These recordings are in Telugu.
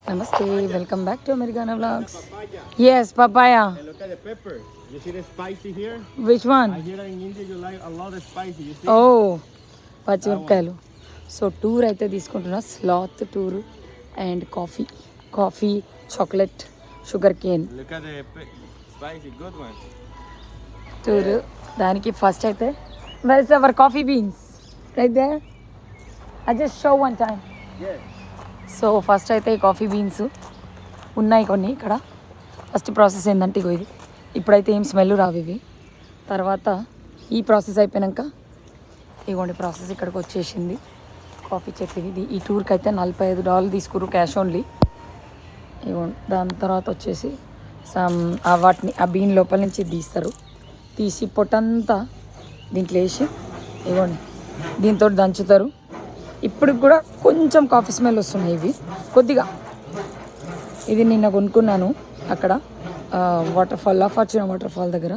Namaste, welcome back to Americana Vlogs. Yes, papaya. And look at the pepper. You see the spicy here? Which I one? hear that in India you like a lot of spicy. You see? Oh, పచ్చిమిరపకాయలు. సో టూర్ అయితే తీసుకుంటున్నా, sloth tour and coffee chocolate sugar cane Look at the spicy, good one. Tour. దానికి ఫస్ట్ అయితే well our coffee beans right there. I just show one time. Yes. So first అయితే కాఫీ బీన్స్ ఉన్నాయి కొన్ని ఇక్కడ. ఫస్ట్ ప్రాసెస్ ఏంటంటే ఇగో ఇది. ఇప్పుడైతే ఏం స్మెల్ రావు ఇవి. తర్వాత ఈ ప్రాసెస్ అయిపోయాక ఇగోండి ప్రాసెస్ ఇక్కడికి వచ్చేసింది. కాఫీ చెట్లు ఇది. ఈ టూర్కి అయితే $45 తీసుకురు క్యాష్ ఓన్లీ. ఇగోండి దాని తర్వాత వచ్చేసి వాటిని ఆ బీన్ లోపల నుంచి తీసి పొట్టంతా దీంట్లో వేసి ఇగోండి దీంతో దంచుతారు. ఇప్పుడు కూడా కొంచెం కాఫీ స్మెల్ వస్తున్నాయి ఇవి కొద్దిగా. ఇది నిన్న కొనుక్కున్నాను అక్కడ ఫార్చ్యూన్ వాటర్ ఫాల్ దగ్గర.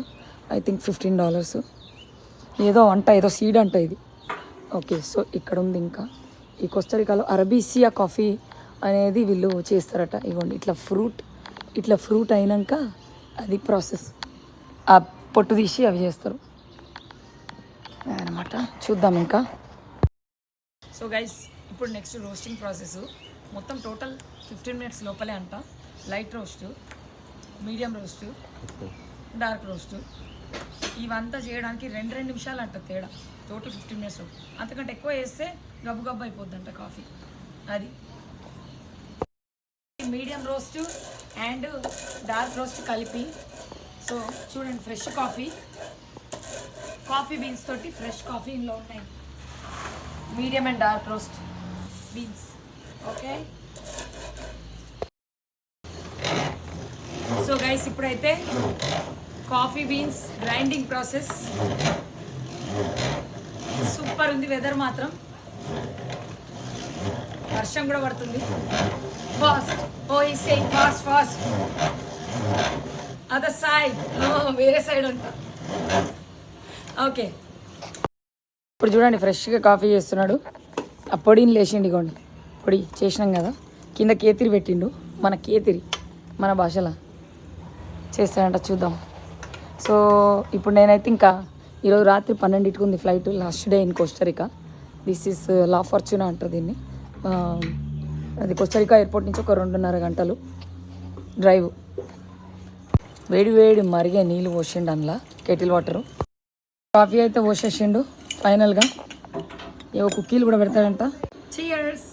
ఐ థింక్ $15 ఏదో సీడ్ అంట ఇది. ఓకే, సో ఇక్కడ ఉంది. ఇంకా ఈ కోస్టరికాలో అరబీసియా కాఫీ అనేది వీళ్ళు చేస్తారట. ఇగోండి ఇట్లా ఫ్రూట్ అయినాక అది ప్రాసెస్ ఆ పొట్టు తీసి అవి చేస్తారు అనమాట. చూద్దాం ఇంకా. సో గైస్ ఇప్పుడు నెక్స్ట్ రోస్టింగ్ ప్రాసెస్. మొత్తం టోటల్ 15 minutes లోపలే అంట. Light roast, medium roast, dark roast ఇవంతా చేయడానికి 2 నిమిషాలు అంట తేడా. Total 15 minutes. అంతకంటే ఎక్కువ వేస్తే గబ్బు అయిపోద్దంట కాఫీ. అది medium roast and dark roast కలిపి. సో చూడండి, ఫ్రెష్ కాఫీ బీన్స్ తోటి ఫ్రెష్ కాఫీ ఇందులో ఉన్నాయి. Medium and dark roast beans. Okay, so guys ఇప్పుడైతే coffee beans grinding process. Super ఉంది వెదర్ మాత్రం. వర్షం కూడా పడుతుంది. ఫాస్ట్ అదర్ సైడ్, వేరే సైడ్ ఉంటా. ఓకే, ఇప్పుడు చూడండి ఫ్రెష్గా కాఫీ చేస్తున్నాడు. ఆ పొడిని లేచిండి. ఇగోండి పొడి చేసినాం కదా, కింద కేతిరి పెట్టిండు. మన భాషలో చేస్తాడంట. చూద్దాం. సో ఇప్పుడు నేనైతే ఇంకా ఈరోజు రాత్రి 12కి ఉంది flight. Last day in Costa Rica. This is La Fortuna అంటారు దీన్ని. అది కోస్టరికా ఎయిర్పోర్ట్ నుంచి ఒక 2.5 గంటలు డ్రైవ్. వేడి మరిగే నీళ్ళు పోసిండు అందులో, కెటిల్ వాటరు. కాఫీ అయితే పోసేసిండు ఫైనల్గా. ఏవో కుక్కీలు కూడా పెడతాడంట. చీయర్స్.